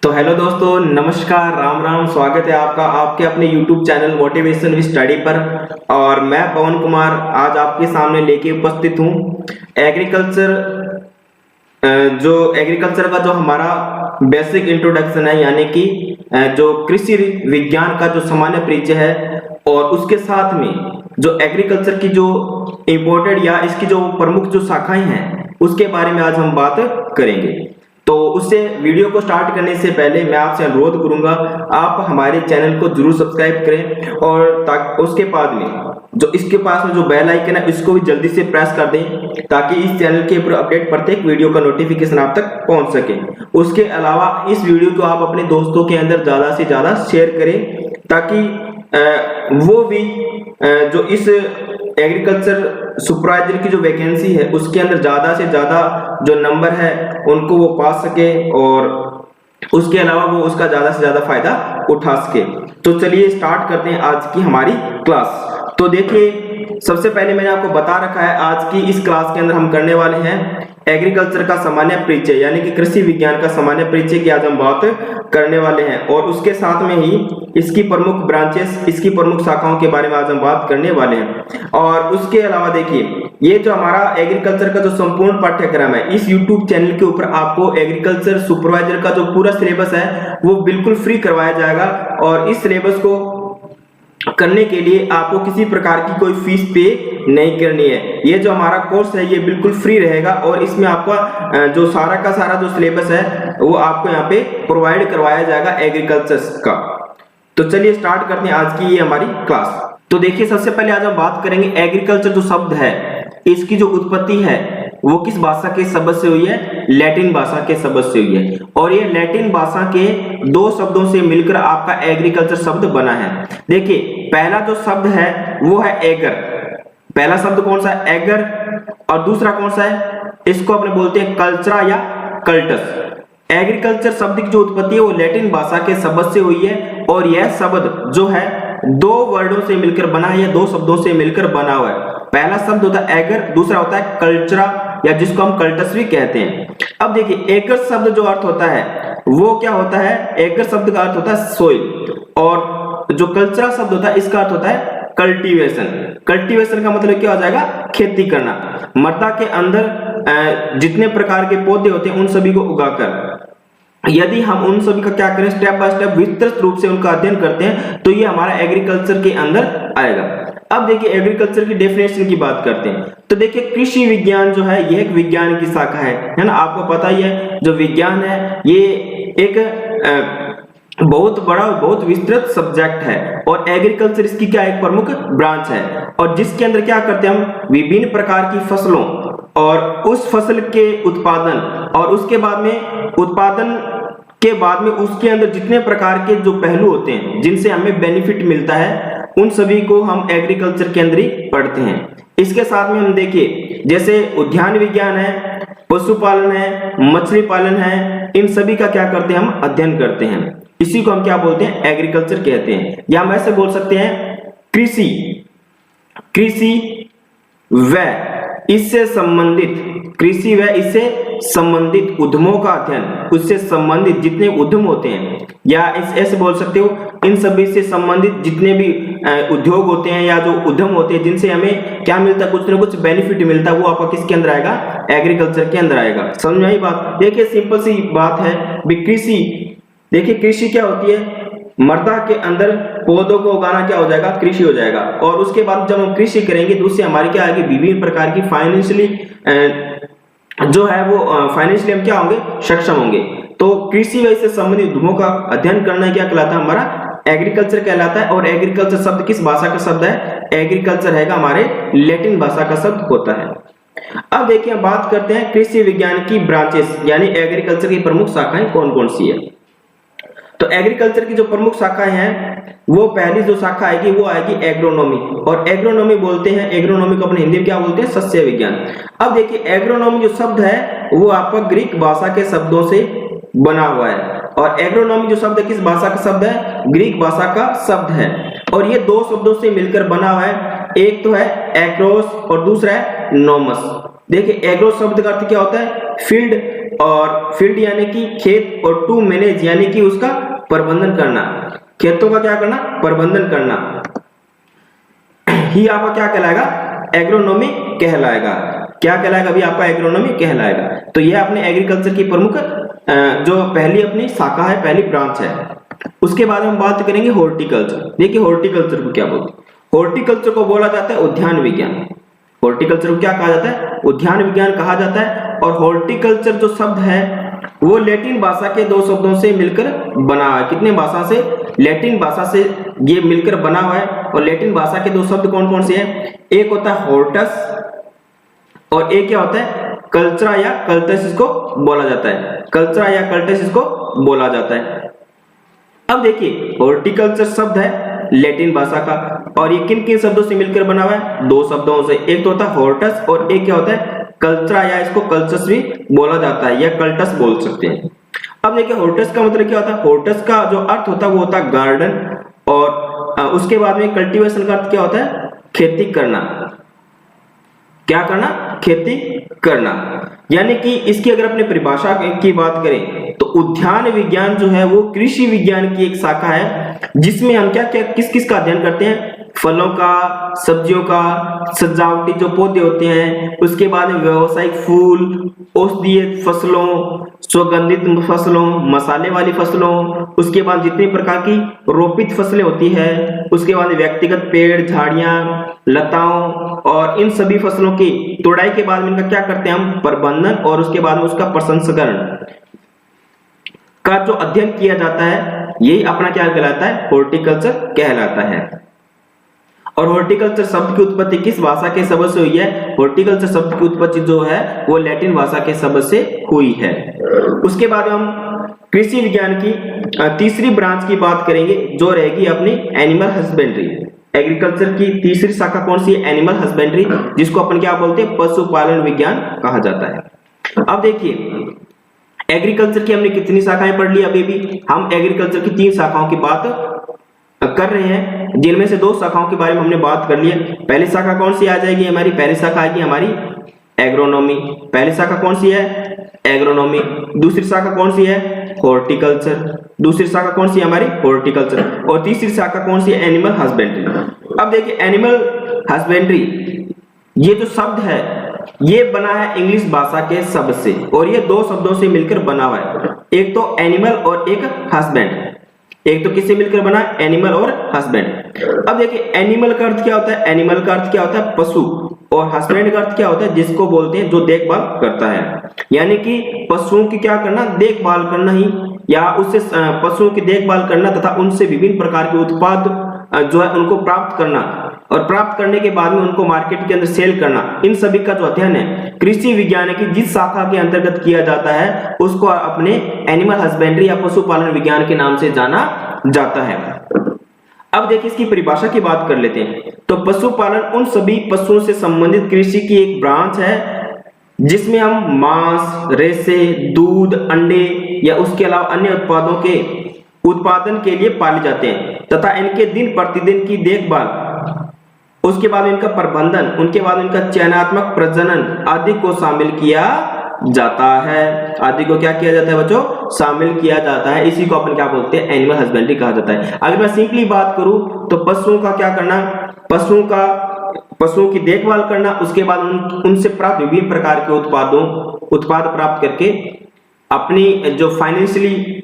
तो हेलो दोस्तों, नमस्कार, राम राम। स्वागत है आपका आपके अपने YouTube channel motivation with study पर। और मैं पवन कुमार आज आपके सामने लेके उपस्थित हूँ एग्रीकल्चर का जो हमारा बेसिक इंट्रोडक्शन है, यानी कि जो कृषि विज्ञान का जो सामान्य परिचय है, और उसके साथ में जो एग्रीकल्चर की जो इम्पोर्टेड या इसकी जो प्रमुख जो शाखाएं हैं उसके बारे में आज हम बात करेंगे। तो उससे वीडियो को स्टार्ट करने से पहले मैं आपसे अनुरोध करूंगा, आप हमारे चैनल को जरूर सब्सक्राइब करें और उसके बाद में जो इसके पास में जो बेल आइकन है इसको भी जल्दी से प्रेस कर दें, ताकि इस चैनल के ऊपर अपडेट प्रत्येक वीडियो का नोटिफिकेशन आप तक पहुंच सके। उसके अलावा इस वीडियो को आप अपने दोस्तों के अंदर ज्यादा से ज्यादा शेयर करें, ताकि वो भी जो इस एग्रीकल्चर सुपरवाइजर की जो वैकेंसी है उसके अंदर ज्यादा से ज्यादा जो नंबर है उनको वो पा सके, और उसके अलावा वो उसका ज्यादा से ज्यादा फायदा उठा सके। तो चलिए स्टार्ट करते हैं आज की हमारी क्लास। तो देखिए, सबसे पहले मैंने आपको बता रखा है आज की इस क्लास के अंदर हम करने वाले हैं एग्रीकल्चर का सामान्य परिचय, यानी कि कृषि विज्ञान का सामान्य परिचय की आज हम बात करने वाले हैं, और उसके साथ में ही इसकी प्रमुख ब्रांचेस, इसकी प्रमुख शाखाओं के बारे में आज हम बात करने वाले हैं। और उसके अलावा देखिए, ये जो हमारा एग्रीकल्चर का जो संपूर्ण पाठ्यक्रम है, इस YouTube चैनल के ऊपर आपको एग्रीकल्चर सुपरवाइजर का जो पूरा सिलेबस है वो बिल्कुल फ्री करवाया जाएगा, और इस सिलेबस को करने के लिए आपको किसी प्रकार की कोई फीस पे नहीं करनी है। ये जो हमारा कोर्स है ये बिल्कुल फ्री रहेगा, और इसमें आपका जो सारा का सारा जो सिलेबस है वो आपको यहाँ पे प्रोवाइड करवाया जाएगा एग्रीकल्चर का। तो चलिए स्टार्ट करते हैं आज की ये हमारी क्लास। तो देखिए, सबसे पहले आज हम बात करेंगे एग्रीकल्चर जो शब्द है इसकी जो उत्पत्ति है वो किस भाषा के शब्द से हुई है? लैटिन भाषा के शब्द से हुई है, और ये लैटिन भाषा के दो शब्दों से मिलकर आपका एग्रीकल्चर शब्द बना है। देखिए, पहला जो शब्द है वो है एगर। पहला शब्द कौन सा है? एगर। और दूसरा कौन सा है? इसको अपने बोलते हैं कल्चरा या कल्टस। एग्रीकल्चर शब्द की जो उत्पत्ति है वो लैटिन भाषा के शब्द से हुई है, और यह शब्द जो है दो वर्डों से मिलकर बना है, या दो शब्दों से मिलकर बना हुआ है। पहला शब्द होता है एगर, दूसरा होता है कल्चरा, या जिसको हम कल्टस भी कहते हैं। अब देखिए, एगर शब्द जो अर्थ होता है वो क्या होता है? एगर शब्द का अर्थ होता है सोइल, और जो कल्चरा शब्द होता है इसका अर्थ होता है कल्टीवेशन। कल्टीवेशन का मतलब क्या हो जाएगा? खेती करना। मृदा के अंदर जितने प्रकार के पौधे होते हैं उन सभी को उगाकर, यदि हम उन सभी का क्या करें, स्टेप बाय स्टेप विस्तृत रूप से उनका अध्ययन करते हैं, तो ये हमारा एग्रीकल्चर के अंदर आएगा। अब देखिए, एग्रीकल्चर की डेफिनेशन की बात करते हैं। तो देखिए, कृषि विज्ञान जो है ये एक विज्ञान की शाखा है ना। आपको पता ही है, जो विज्ञान है ये एक बहुत बड़ा, बहुत विस्तृत सब्जेक्ट है, और एग्रीकल्चर इसकी क्या एक प्रमुख ब्रांच है, और जिसके अंदर क्या करते हैं हम, विभिन्न प्रकार की फसलों और उस फसल के उत्पादन, और उसके बाद में उत्पादन के बाद में उसके अंदर जितने प्रकार के जो पहलू होते हैं जिनसे हमें बेनिफिट मिलता है, उन सभी को हम एग्रीकल्चर के अंदर ही पढ़ते हैं। इसके साथ में हम देखिए, जैसे उद्यान विज्ञान है, पशुपालन है, मछली पालन है, इन सभी का क्या करते हैं हम? अध्ययन करते हैं। इसी को हम क्या बोलते हैं? एग्रीकल्चर कहते हैं, या हम ऐसे बोल सकते हैं कृषि व इससे संबंधित उद्यमों का अध्ययन, उससे संबंधित जितने उद्यम होते हैं, या ऐसे बोल सकते हो इन सभी से संबंधित जितने भी उद्योग होते हैं या जो उद्यम होते हैं जिनसे हमें क्या मिलता है, कुछ ना कुछ बेनिफिट मिलता है, वो आपका किसके अंदर आएगा? एग्रीकल्चर के अंदर आएगा। समझ में आई बात? देखिए, सिंपल सी बात है कृषि। देखिए, कृषि क्या होती है? मृदा के अंदर पौधों को उगाना क्या हो जाएगा? कृषि हो जाएगा। और उसके बाद जब हम कृषि करेंगे तो उससे हमारी क्या आएगी? विभिन्न प्रकार की फाइनेंशियली जो है वो फाइनेंशियली हम क्या होंगे? सक्षम होंगे। तो कृषि व इससे संबंधित उद्यमों का अध्ययन करना क्या कहलाता है? हमारा एग्रीकल्चर कहलाता है। और एग्रीकल्चर शब्द किस भाषा का शब्द है? एग्रीकल्चर है हमारे लैटिन भाषा का शब्द होता है। अब देखिए, हम बात करते हैं कृषि विज्ञान की ब्रांचेस, यानी एग्रीकल्चर की प्रमुख शाखाएं कौन कौन सी है। तो एग्रीकल्चर की जो प्रमुख शाखाएं हैं, वो पहली जो शाखा आएगी वो आएगी एग्रोनॉमी, और एग्रोनॉमी बोलते हैं, एग्रोनॉमी को अपने हिंदी में क्या बोलते हैं? सस्य विज्ञान। अब देखिए, एग्रोनॉमी जो शब्द है वो आपका ग्रीक भाषा के शब्दों से बना हुआ है, और एग्रोनॉमी जो शब्द किस भाषा का शब्द है? ग्रीक भाषा का शब्द है, और ये दो शब्दों से मिलकर बना हुआ है। एक तो है एग्रोस और दूसरा है नोमस। देखिए, एग्रो शब्द का अर्थ क्या होता है? फील्ड, और फील्ड यानी कि खेत, और टू मैनेज यानी कि उसका प्रबंधन करना, खेतों का क्या करना, प्रबंधन करना, ही आपका क्या कहलाएगा, एग्रोनॉमी कहलाएगा। क्या कहलाएगा अभी आपका, एग्रोनॉमी कहलाएगा। तो ये अपने एग्रीकल्चर की प्रमुख जो पहली अपनी शाखा है, पहली ब्रांच है। उसके बाद हम बात करेंगे हॉर्टिकल्चर। देखिए हॉर्टिकल्चर को क्या बोलते हैं, हॉर्टिकल्चर को बोला जाता है उद्यान विज्ञान। हॉर्टिकल्चर को क्या कहा जाता है, उद्यान विज्ञान कहा जाता है। और हॉर्टिकल्चर जो शब्द है वो लैटिन भाषा के दो शब्दों से मिलकर बना है। कितने भाषा से, लैटिन भाषा से ये मिलकर बना हुआ है। और लैटिन भाषा के दो शब्द कौन कौन से हैं, एक होता है हॉर्टस और एक क्या होता है, कल्चरा या कल्टस इसको बोला जाता है, कल्चरा या कल्टस इसको बोला जाता है। अब देखिए हॉर्टिकल्चर शब्द है लैटिन भाषा का, और ये किन किन शब्दों से मिलकर बना हुआ है, दो शब्दों से। एक तो होता है हॉर्टस और एक क्या होता है, कल्चरा, या इसको कल्चस भी बोला जाता है या कल्टस बोल सकते हैं। अब देखिए हॉर्टस का मतलब क्या होता है, हॉर्टस का जो अर्थ होता है वो होता है गार्डन, और उसके बाद में कल्टीवेशन का अर्थ क्या होता है, खेती करना। क्या करना, खेती करना। यानी कि इसकी अगर अपने परिभाषा की बात करें तो उद्यान विज्ञान जो है वो कृषि विज्ञान की एक शाखा है, जिसमें हम क्या क्या किस किस का अध्ययन करते हैं, फलों का, सब्जियों का, सजावटी जो पौधे होते हैं, उसके बाद में व्यावसायिक फूल, औषधीय फसलों, सुगंधित फसलों, मसाले वाली फसलों, उसके बाद जितनी प्रकार की रोपित फसलें होती है, उसके बाद व्यक्तिगत पेड़, झाड़ियां, लताओं, और इन सभी फसलों की तोड़ाई के बाद में इनका क्या करते हैं हम, प्रबंधन, और उसके बाद में उसका प्रसंस्करण का जो अध्ययन किया जाता है, यही अपना क्या कहलाता है, हॉर्टिकल्चर कहलाता है। और हॉर्टिकल्चर शब्द की उत्पत्ति किस भाषा के शब्द से हुई है, हॉर्टिकल्चर शब्द की उत्पत्ति जो है वो लैटिन भाषा के शब्द से हुई है। उसके बाद हम कृषि विज्ञान की तीसरी ब्रांच की बात करेंगे, जो रहेगी अपनी एनिमल हस्बेंड्री। एग्रीकल्चर की तीसरी शाखा कौन सी है, एनिमल हस्बेंड्री, जिसको अपन क्या बोलते हैं, पशुपालन विज्ञान कहा जाता है। अब देखिए एग्रीकल्चर की हमने कितनी शाखाएं पढ़ ली, अभी भी हम एग्रीकल्चर की 3 शाखाओं की बात कर रहे हैं, जिनमें से 2 शाखाओं के बारे में हमने बात कर ली है। पहली शाखा कौन सी आ जाएगी हमारी, पहली शाखा आएगी हमारी एग्रोनॉमी। पहली शाखा कौन सी है, एग्रोनॉमी। दूसरी शाखा कौन सी है, हॉर्टिकल्चर। दूसरी शाखा कौन सी है हमारी, हॉर्टिकल्चर। और तीसरी शाखा कौन सी है, एनिमल हस्बेंड्री। अब देखिए एनिमल हस्बेंड्री ये जो शब्द है ये बना है इंग्लिश भाषा के शब्द से, और ये 2 शब्दों से मिलकर बना हुआ है, एक तो एनिमल और एक हस्बैंड। एक तो किससे मिलकर बना, एनिमल और हस्बैंड। अब देखिए एनिमल का अर्थ क्या होता है, एनिमल का अर्थ क्या होता है, पशु, और हस्बैंड का अर्थ क्या होता है, जिसको बोलते हैं जो देखभाल करता है। यानी कि पशुओं की क्या करना, देखभाल करना ही, या उससे पशुओं की देखभाल करना तथा उनसे विभिन्न प्रकार के उत्पाद जो है उनको प्राप्त करना, और प्राप्त करने के बाद में उनको मार्केट के अंदर सेल करना। इन सभी का जो अध्ययन है कृषि विज्ञान की जिस शाखा के अंतर्गत किया जाता है उसको अपने एनिमल हस्बेंड्री या पशुपालन विज्ञान के नाम से जाना जाता है। अब देखिए इसकी परिभाषा की बात कर लेते हैं। तो पशुपालन उन सभी पशुओं से संबंधित कृषि की एक ब्रांच है जिसमें हम मांस, रेशे, दूध, अंडे या उसके अलावा अन्य उत्पादों के उत्पादन के लिए पाले जाते हैं तथा इनके दिन प्रतिदिन की देखभाल, उसके बाद इनका प्रबंधन, उनके बाद इनका चयनात्मक प्रजनन आदि को शामिल किया जाता है। आदि को क्या किया जाता है बच्चों, शामिल किया जाता है। इसी को अपन क्या बोलते हैं, एनिमल हस्बेंड्री कहा जाता है। अगर मैं सिंपली बात करूं तो पशुओं का क्या करना, पशुओं की देखभाल करना, उसके बाद उनसे प्राप्त विभिन्न प्रकार के उत्पाद प्राप्त करके अपनी जो फाइनेंशियली,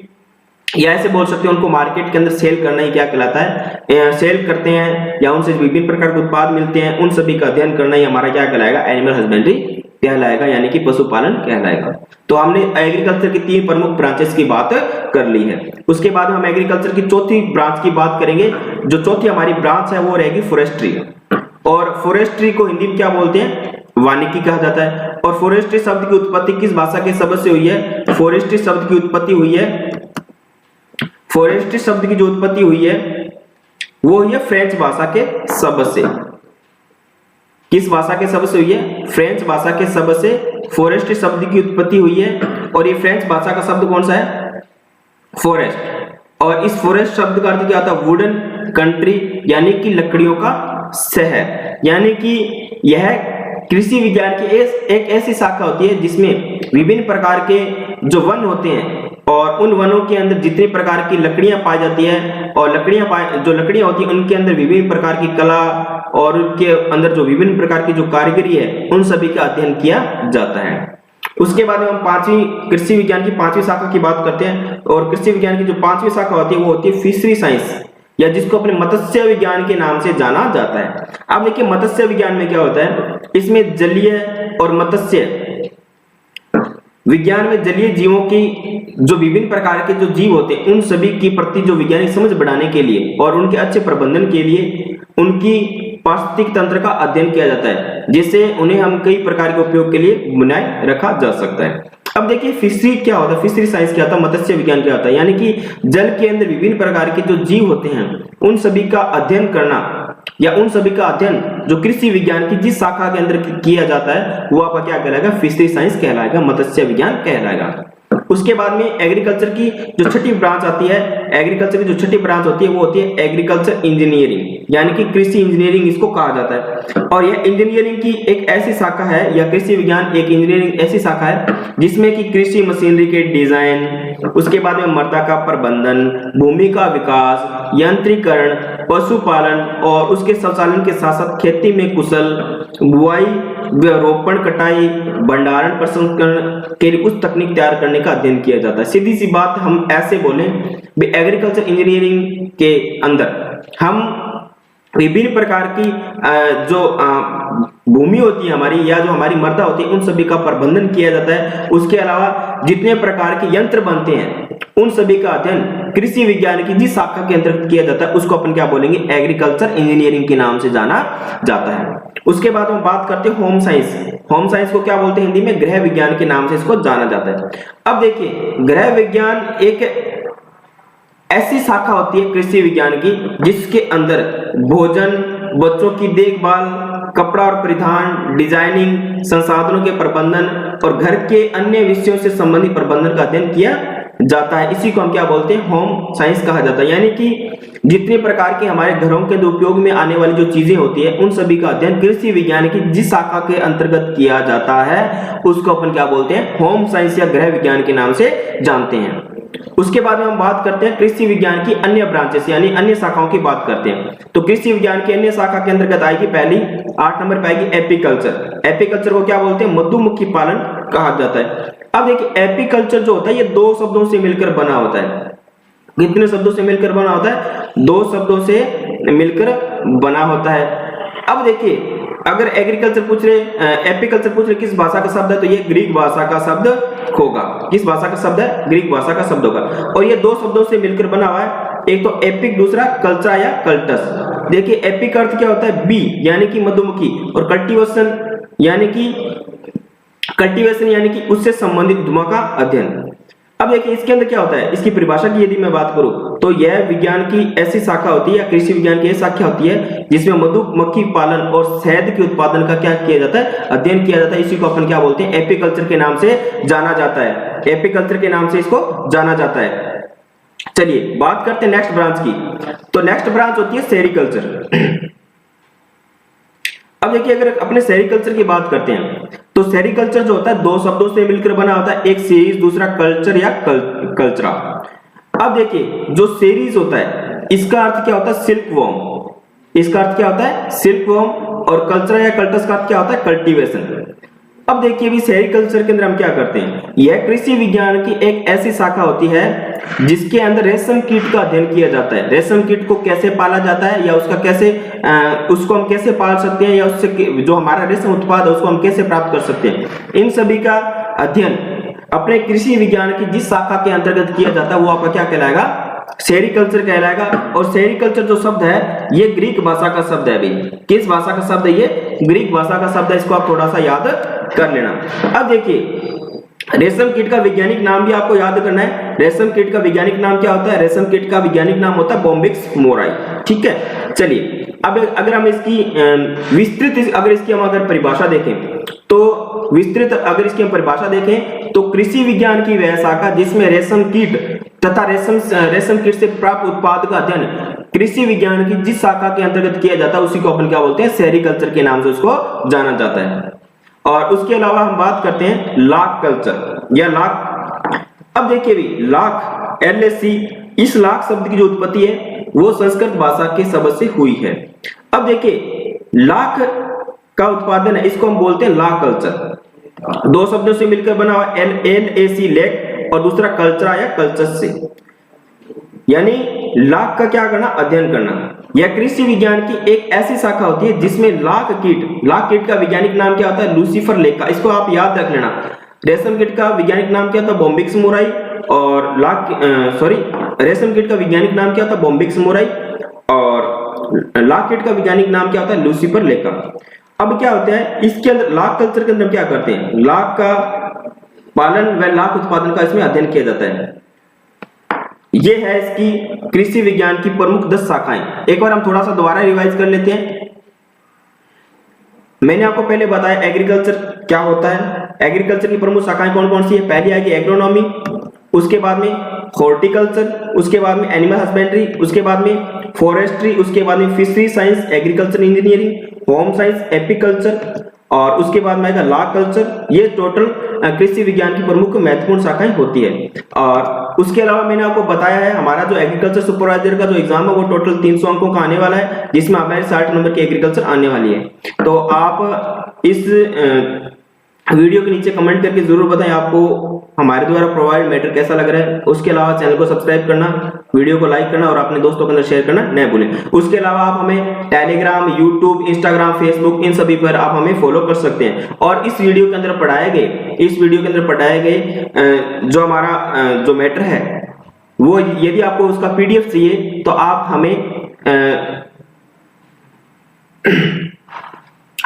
या ऐसे बोल सकते हैं उनको मार्केट के अंदर सेल करना ही क्या कहलाता है, सेल करते हैं, या उनसे विभिन्न प्रकार के उत्पाद मिलते हैं, उन सभी का अध्ययन करना ही हमारा क्या कहलाएगा, एनिमल हस्बेंड्री कहलाएगा, यानी कि पशुपालन कहलाएगा। तो हमने एग्रीकल्चर की 3 प्रमुख ब्रांचेस की बात कर ली है। उसके बाद हम एग्रीकल्चर की चौथी ब्रांच की बात करेंगे। जो चौथी हमारी ब्रांच है वो रहेगी फॉरेस्ट्री, और फॉरेस्ट्री को हिंदी में क्या बोलते हैं, वानिकी कहा जाता है। और फॉरेस्ट्री शब्द की उत्पत्ति किस भाषा के शब्द से हुई है, फॉरेस्ट्री शब्द की उत्पत्ति हुई है, फॉरेस्ट्री शब्द की जो उत्पत्ति हुई है वो हुई है फ्रेंच भाषा के शब्द से। किस भाषा के शब्द से हुई है, फ्रेंच भाषा के शब्द से फॉरेस्ट शब्द की उत्पत्ति हुई है। और ये फ्रेंच भाषा का शब्द कौन सा है, फॉरेस्ट। और इस फॉरेस्ट शब्द का अर्थ क्या होता है, वुडन कंट्री, यानी कि लकड़ियों का शहर। यानी कि यह कृषि विज्ञान की एक ऐसी शाखा होती है जिसमें विभिन्न प्रकार के जो वन होते हैं और उन वनों के अंदर जितने प्रकार की लकड़ियां पाई जाती है और जो लकड़ियां होती है उनके अंदर विभिन्न प्रकार की कला और उनके अंदर जो विभिन्न प्रकार की जो कारीगरी है उन सभी का अध्ययन किया जाता है। उसके बाद में हम कृषि विज्ञान की 5वीं शाखा की बात करते हैं और कृषि विज्ञान की जो 5वीं शाखा होती है वो होती है फिशरी साइंस, या जिसको अपने मत्स्य विज्ञान के नाम से जाना जाता है। अब देखिए मत्स्य विज्ञान में क्या होता है, इसमें जलीय और मत्स्य विज्ञान में जलीय जीवों की जो विभिन्न प्रकार के जो जीव होते हैं उन सभी की प्रति जो वैज्ञानिक समझ बढ़ाने के लिए और उनके अच्छे प्रबंधन के लिए उनकी पारिस्थितिक तंत्र का अध्ययन किया जाता है, जिससे उन्हें हम कई प्रकार के उपयोग के लिए बनाए रखा जा सकता है। अब देखिए फिशरी क्या होता है, फिशरी साइंस क्या होता है, मत्स्य विज्ञान क्या होता है, यानी कि जल के अंदर विभिन्न प्रकार के जो जीव होते हैं उन सभी का अध्ययन करना या उन सभी का अध्ययन जो कृषि विज्ञान की जिस शाखा के अंदर किया जाता है वो आपका क्या कहलाएगा, फिशरी साइंस कहलाएगा, मत्स्य विज्ञान कहलाएगा। उसके बाद में एग्रीकल्चर की जो छठी ब्रांच आती है, एग्रीकल्चर की जो छठी ब्रांच होती है वो होती है एग्रीकल्चर इंजीनियरिंग, यानी कि कृषि इंजीनियरिंग इसको कहा जाता है। और यह इंजीनियरिंग की एक ऐसी शाखा है या कृषि विज्ञान एक इंजीनियरिंग ऐसी शाखा है जिसमें कि कृषि मशीनरी के डिजाइन, उसके बाद में मृदा का प्रबंधन, भूमि का विकास, यंत्रीकरण, पशुपालन और उसके संचालन के साथ साथ खेती में कुशल, बुआई, रोपण, कटाई, भंडारण, प्रसंस्करण के लिए उस तकनीक तैयार करने का अध्ययन किया जाता है। सीधी सी बात हम ऐसे बोलें, एग्रीकल्चर इंजीनियरिंग के अंदर हम विभिन्न प्रकार की जो भूमि होती है हमारी या जो हमारी मृदा होती है उन सभी का प्रबंधन किया जाता है। उसके अलावा जितने प्रकार के यंत्र बनते हैं उन सभी का अध्ययन कृषि विज्ञान की जिस शाखा के अंतर्गत किया जाता है उसको अपन क्या बोलेंगे, एग्रीकल्चर इंजीनियरिंग के नाम से जाना जाता है। उसके बाद हम बात करते हैं होम साइंस। होम साइंस को क्या बोलते हैं हिंदी में, गृह विज्ञान के नाम से इसको जाना जाता है। अब देखिए गृह विज्ञान एक ऐसी शाखा होती है कृषि विज्ञान की जिसके अंदर भोजन, बच्चों की देखभाल, कपड़ा और परिधान, डिजाइनिंग, संसाधनों के प्रबंधन और घर के अन्य विषयों से संबंधित प्रबंधन का अध्ययन किया जाता है। इसी को हम क्या बोलते हैं, होम साइंस कहा जाता है। यानी कि जितने प्रकार के हमारे घरों के उपयोग में आने वाली जो चीजें होती है उन सभी का अध्ययन कृषि विज्ञान की जिस शाखा के अंतर्गत किया जाता है उसको अपन क्या बोलते हैं, होम साइंस या गृह विज्ञान के नाम से जानते हैं। उसके बाद में हम बात करते हैं कृषि विज्ञान की अन्य ब्रांचेस यानी अन्य शाखाओं की बात करते हैं। तो कृषि विज्ञान की अन्य शाखा के अंतर्गत आएगी पहली 8 नंबर पे आएगी एपीकल्चर। एपीकल्चर को क्या बोलते हैं, मधुमक्खी पालन कहा जाता है। अब देखिए एपीकल्चर जो होता है ये 2 शब्दों से मिलकर बना होता है। कितने शब्दों से मिलकर बना होता है, 2 शब्दों से मिलकर बना होता है। अब देखिए अगर एग्रीकल्चर पूछ रहे, एपीकल्चर पूछ रहे किस भाषा का शब्द है, तो ये ग्रीक भाषा का शब्द होगा। किस भाषा का शब्द है, ग्रीक भाषा का शब्द होगा। और ये 2 शब्दों से मिलकर बना हुआ है, एक तो एपिक, दूसरा कल्चरा या कल्टस। देखिए एपिक का अर्थ क्या होता है, बी यानी कि मधुमक्खी, और कल्टीवेशन यानी कि उससे संबंधित धुआं का अध्ययन। अब देखिए इसके अंदर क्या होता है, इसकी परिभाषा की यदि मैं बात करूं तो यह विज्ञान की ऐसी शाखा होती है या कृषि विज्ञान की ऐसी शाखा होती है जिसमें मधुमक्खी पालन और शहद के उत्पादन का क्या किया जाता है, अध्ययन किया जाता है। इसी को अपन क्या बोलते हैं, एपीकल्चर के नाम से जाना जाता है। एपीकल्चर के नाम से इसको जाना जाता है। चलिए बात करते हैं नेक्स्ट ब्रांच की। तो नेक्स्ट ब्रांच होती है सेरिकल्चर। अब देखिए अगर अपने सेरिकल्चर की बात करते हैं तो सेरिकल्चर जो होता है 2 शब्दों से मिलकर बना होता है, एक सीरीज, दूसरा कल्चर या कल्चरा। अब देखिए जो सीरीज होता है इसका अर्थ क्या होता है, सिल्क वॉर्म। इसका अर्थ क्या होता है, सिल्क वॉर्म। और कल्चरा या कल्टस का अर्थ क्या होता है, कल्टीवेशन। अब देखिए अभी सेरिकल्चर के अंदर हम क्या करते हैं, यह कृषि विज्ञान की एक ऐसी शाखा होती है जिसके अंदर रेशम कीट का अध्ययन किया जाता है। रेशम कीट को कैसे पाला जाता है या उसका कैसे उसको हम कैसे पाल सकते हैं या उससे जो हमारा रेशम उत्पाद है उसको हम कैसे प्राप्त कर सकते हैं, इन सभी का अध्ययन अपने कृषि विज्ञान की जिस शाखा के अंतर्गत किया जाता है वो आपका क्या कहलाएगा, सेरिकल्चर कहलाएगा। और सेरिकल्चर जो शब्द है ये ग्रीक भाषा का शब्द है। भाई किस भाषा का शब्द है, ये ग्रीक भाषा का शब्द है। इसको आप थोड़ा सा याद कर लेना। अब देखिए रेशम कीट का वैज्ञानिक नाम भी आपको याद करना है। रेशम कीट का वैज्ञानिक नाम क्या होता है, रेशम कीट का वैज्ञानिक नाम होता है बॉम्बिक्स मोराई। ठीक है, चलिए अब अगर हम इसकी विस्तृत अगर इसकी हम अगर परिभाषा देखें तो विस्तृत अगर इसकी हम परिभाषा देखें तो कृषि विज्ञान की वह शाखा जिसमें रेशम कीट तथा रेशम कीट से प्राप्त उत्पाद का अध्ययन कृषि विज्ञान की जिस शाखा के अंतर्गत किया जाता है उसी को अपन क्या बोलते हैं, सेरिकल्चर के नाम से उसको जाना जाता है। और उसके अलावा हम बात करते हैं लाख कल्चर या लाख। अब देखिए भी लाख LAC, इस लाख शब्द की जो उत्पत्ति है वो संस्कृत भाषा के शब्द से हुई है। अब देखिए लाख का उत्पादन है, इसको हम बोलते हैं लाख कल्चर। दो शब्दों से मिलकर बना हुआ LAC लेक, और दूसरा कल्चर या कल्चर से, यानी लाख का क्या करना, अध्ययन करना। यह कृषि विज्ञान की एक ऐसी शाखा होती है जिसमें लाख कीट का वैज्ञानिक नाम क्या होता है, लूसीफर लेका। इसको आप याद रख लेना। रेशम कीट का वैज्ञानिक नाम क्या था, बॉम्बिक्स मोराई, और रेशम कीट का वैज्ञानिक नाम क्या था, बॉम्बिक्स मोराई, और लाख कीट का वैज्ञानिक नाम क्या होता है, लूसीफर लेका। अब क्या होता है इसके अंदर, लाख कल्चर के अंदर क्या करते हैं, लाख का पालन व लाख उत्पादन का इसमें अध्ययन किया जाता है। ये है इसकी कृषि विज्ञान की प्रमुख 10 शाखाएं। एक बार हम थोड़ा सा दोबारा रिवाइज कर लेते हैं। मैंने आपको पहले बताया एग्रीकल्चर क्या होता है। एग्रीकल्चर की प्रमुख शाखाएं कौन कौन सी है, पहली आएगी एग्रोनॉमी, उसके बाद में हॉर्टिकल्चर, उसके बाद में एनिमल हस्बेंड्री, उसके बाद में फॉरेस्ट्री, उसके बाद में fishery science, agriculture engineering, home science, apiculture, और उसके बाद में आएगा लॉ कल्चर। ये टोटल कृषि विज्ञान की प्रमुख महत्वपूर्ण शाखाएं होती है। और उसके अलावा मैंने आपको बताया है हमारा जो एग्रीकल्चर सुपरवाइजर का जो एग्जाम है वो टोटल 300 अंकों का आने वाला है, जिसमें हमारे 60 नंबर की एग्रीकल्चर आने वाली है। तो आप इस वीडियो के नीचे कमेंट करके जरूर बताएं आपको हमारे द्वारा प्रोवाइड मैटर कैसा लग रहा है। उसके अलावा चैनल को सब्सक्राइब करना, वीडियो को लाइक करना और अपने दोस्तों के अंदर शेयर करना न भूलें। उसके अलावा आप हमें टेलीग्राम, यूट्यूब, इंस्टाग्राम, फेसबुक, इन सभी पर आप हमें फॉलो कर सकते हैं। और इस वीडियो के अंदर पढ़ाए गए जो हमारा जो मैटर है वो, यदि आपको उसका PDF चाहिए तो आप हमें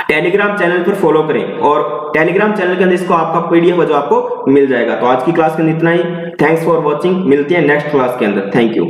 टेलीग्राम चैनल पर फॉलो करें, और टेलीग्राम चैनल के अंदर इसको आपका PDF है जो आपको मिल जाएगा। तो आज की क्लास के अंदर इतना ही। थैंक्स फॉर वॉचिंग, मिलते हैं नेक्स्ट क्लास के अंदर। Thank you.